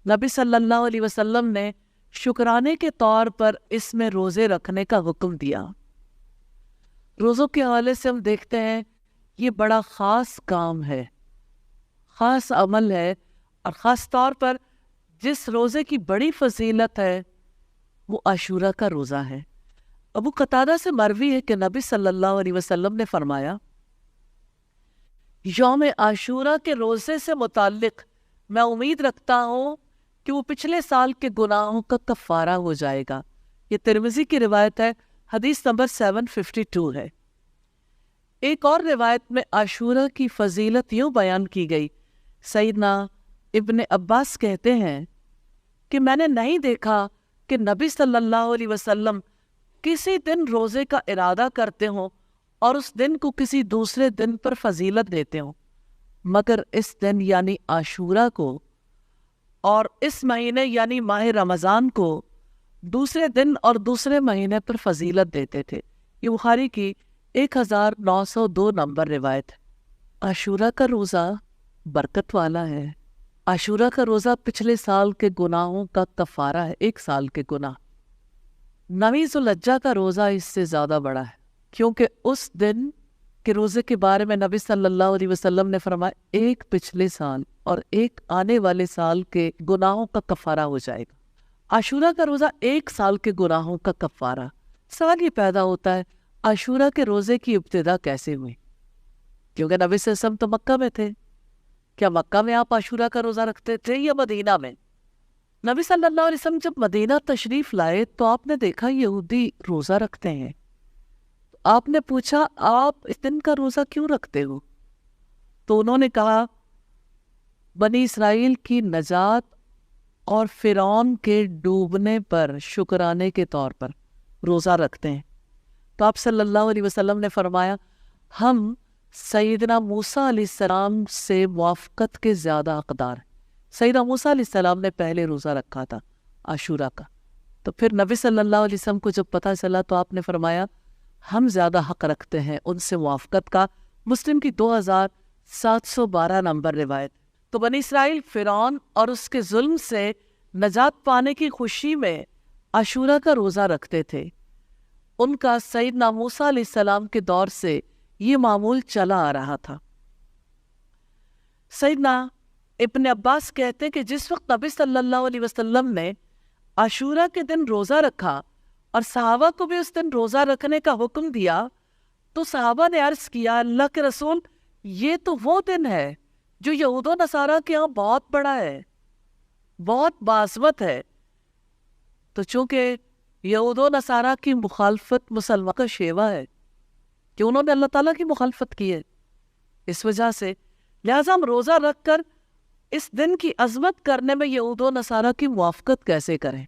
نبی صلی اللہ علیہ وسلم نے شکرانے کے طور پر اس میں روزے رکھنے کا حکم دیا۔ روزوں کے حوالے سے ہم دیکھتے ہیں یہ بڑا خاص کام ہے، خاص عمل ہے، اور خاص طور پر جس روزے کی بڑی فضیلت ہے وہ عاشورہ کا روزہ ہے۔ ابو قتادہ سے مروی ہے کہ نبی صلی اللہ علیہ وسلم نے فرمایا، یوم عاشورہ کے روزے سے متعلق میں امید رکھتا ہوں کہ وہ پچھلے سال کے گناہوں کا کفارہ ہو جائے گا۔ یہ ترمذی کی روایت ہے، حدیث نمبر 752 ہے۔ ایک اور روایت میں عاشورہ کی فضیلت یوں بیان کی گئی، سیدنا ابن عباس کہتے ہیں کہ میں نے نہیں دیکھا کہ نبی صلی اللہ علیہ وسلم کسی دن روزے کا ارادہ کرتے ہوں اور اس دن کو کسی دوسرے دن پر فضیلت دیتے ہوں، مگر اس دن یعنی عاشورہ کو اور اس مہینے یعنی ماہ رمضان کو دوسرے دن اور دوسرے مہینے پر فضیلت دیتے تھے۔ یہ بخاری کی 1902 نمبر روایت ہے۔ عاشورہ کا روزہ برکت والا ہے۔ عاشورہ کا روزہ پچھلے سال کے گناہوں کا کفارہ ہے، ایک سال کے گناہ۔ 9 ذوالحجہ کا روزہ اس سے زیادہ بڑا ہے، کیونکہ اس دن کے روزے کے بارے میں نبی صلی اللہ علیہ وسلم نے فرمایا ایک پچھلے سال اور ایک آنے والے سال کے گناہوں کا کفارہ ہو جائے گا۔ عاشورہ کا روزہ ایک سال کے گناہوں کا کفارہ۔ سوال یہ پیدا ہوتا ہے عاشورہ کے روزے کی ابتدا کیسے ہوئی؟ کیونکہ نبی صلی اللہ علیہ وسلم تو مکہ میں تھے۔ کیا مکہ میں آپ عاشورہ کا روزہ رکھتے تھے یا مدینہ میں؟ نبی صلی اللہ علیہ وسلم جب مدینہ تشریف لائے تو آپ نے دیکھا یہودی روزہ رکھتے ہیں۔ آپ نے پوچھا آپ اس دن کا روزہ کیوں رکھتے ہو؟ تو انہوں نے کہا بنی اسرائیل کی نجات اور فرعون کے ڈوبنے پر شکرانے کے طور پر روزہ رکھتے ہیں۔ تو آپ صلی اللہ علیہ وسلم نے فرمایا ہم سیدنا موسیٰ علیہ السلام سے موافقت کے زیادہ حقدار ہیں۔ سیدنا موسیٰ علیہ السلام نے پہلے روزہ رکھا تھا عاشورہ کا، تو پھر نبی صلی اللہ علیہ وسلم کو جب پتہ چلا تو آپ نے فرمایا ہم زیادہ حق رکھتے ہیں ان سے موافقت کا۔ مسلم کی 2712 نمبر روایت۔ تو بنی اسرائیل فرعون اور اس کے ظلم سے نجات پانے کی خوشی میں عاشورہ کا روزہ رکھتے تھے۔ ان کا سیدنا موسیٰ علیہ السلام کے دور سے یہ معمول چلا آ رہا تھا۔ سیدنا ابن عباس کہتے ہیں کہ جس وقت نبی صلی اللہ علیہ وسلم نے عاشورہ کے دن روزہ رکھا اور صحابہ کو بھی اس دن روزہ رکھنے کا حکم دیا تو صحابہ نے عرض کیا اللہ کے رسول یہ تو وہ دن ہے جو یہود و نصارہ کے ہاں بہت بڑا ہے، بہت باعظمت ہے۔ تو چونکہ یہود و نصارہ کی مخالفت مسلمان کا شیوا ہے کہ انہوں نے اللہ تعالیٰ کی مخالفت کی ہے، اس وجہ سے لہٰذا ہم روزہ رکھ کر اس دن کی عظمت کرنے میں یہود و نصارہ کی موافقت کیسے کریں؟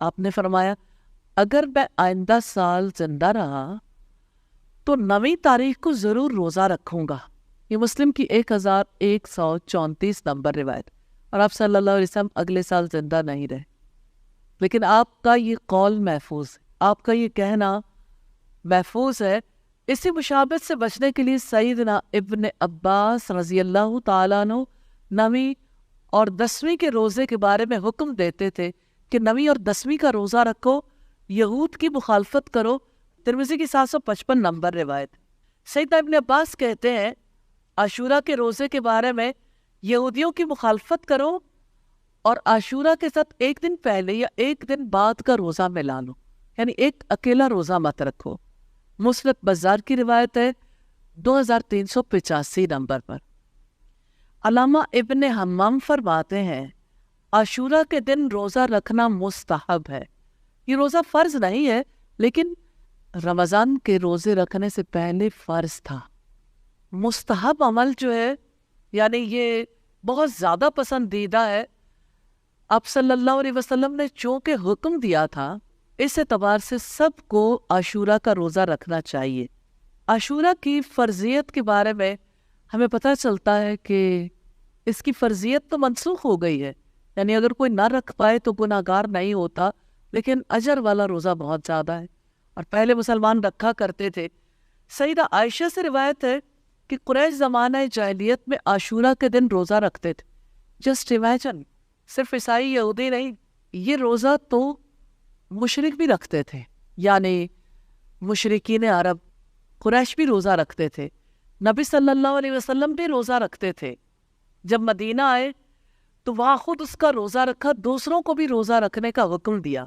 آپ نے فرمایا اگر میں آئندہ سال زندہ رہا تو 9 تاریخ کو ضرور روزہ رکھوں گا۔ یہ مسلم کی 1134 نمبر روایت۔ اور آپ صلی اللہ علیہ وسلم اگلے سال زندہ نہیں رہے، لیکن آپ کا یہ قول محفوظ ہے، آپ کا یہ کہنا محفوظ ہے۔ اسی مشابہت سے بچنے کے لیے سیدنا ابن عباس رضی اللہ تعالیٰ عنہ 9 اور 10ویں کے روزے کے بارے میں حکم دیتے تھے کہ 9 اور 10ویں کا روزہ رکھو، یہود کی مخالفت کرو۔ ترمذی کی 755 نمبر روایت۔ سیدنا ابن عباس کہتے ہیں عاشورہ کے روزے کے بارے میں یہودیوں کی مخالفت کرو اور عاشورہ کے ساتھ ایک دن پہلے یا ایک دن بعد کا روزہ ملا لو، یعنی ایک اکیلا روزہ مت رکھو۔ مسند بزار کی روایت ہے 2385 نمبر پر۔ علامہ ابن حمام فرماتے ہیں عاشورہ کے دن روزہ رکھنا مستحب ہے۔ یہ روزہ فرض نہیں ہے لیکن رمضان کے روزے رکھنے سے پہلے فرض تھا۔ مستحب عمل جو ہے یعنی یہ بہت زیادہ پسندیدہ ہے۔ آپ صلی اللہ علیہ وسلم نے چونکہ حکم دیا تھا اس اعتبار سے سب کو عاشورہ کا روزہ رکھنا چاہیے۔ عاشورہ کی فرضیت کے بارے میں ہمیں پتہ چلتا ہے کہ اس کی فرضیت تو منسوخ ہو گئی ہے، یعنی اگر کوئی نہ رکھ پائے تو گناہگار نہیں ہوتا، لیکن اجر والا روزہ بہت زیادہ ہے اور پہلے مسلمان رکھا کرتے تھے۔ سیدہ عائشہ سے روایت ہے کہ قریش زمانہ جاہلیت میں عاشورہ کے دن روزہ رکھتے تھے، جسٹ امیجن، صرف عیسائی یہودی نہیں، یہ روزہ تو مشرک بھی رکھتے تھے، یعنی مشرکین عرب قریش بھی روزہ رکھتے تھے، نبی صلی اللہ علیہ وسلم بھی روزہ رکھتے تھے۔ جب مدینہ آئے تو وہاں خود اس کا روزہ رکھا، دوسروں کو بھی روزہ رکھنے کا حکم دیا۔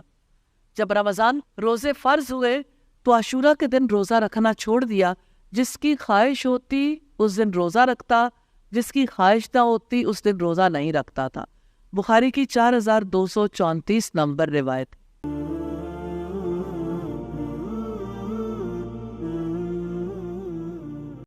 جب رمضان روزے فرض ہوئے تو عاشورہ کے دن روزہ رکھنا چھوڑ دیا، جس کی خواہش ہوتی اس دن روزہ رکھتا، جس کی خواہش نہ ہوتی اس دن روزہ نہیں رکھتا تھا۔ بخاری کی 4234 نمبر روایت۔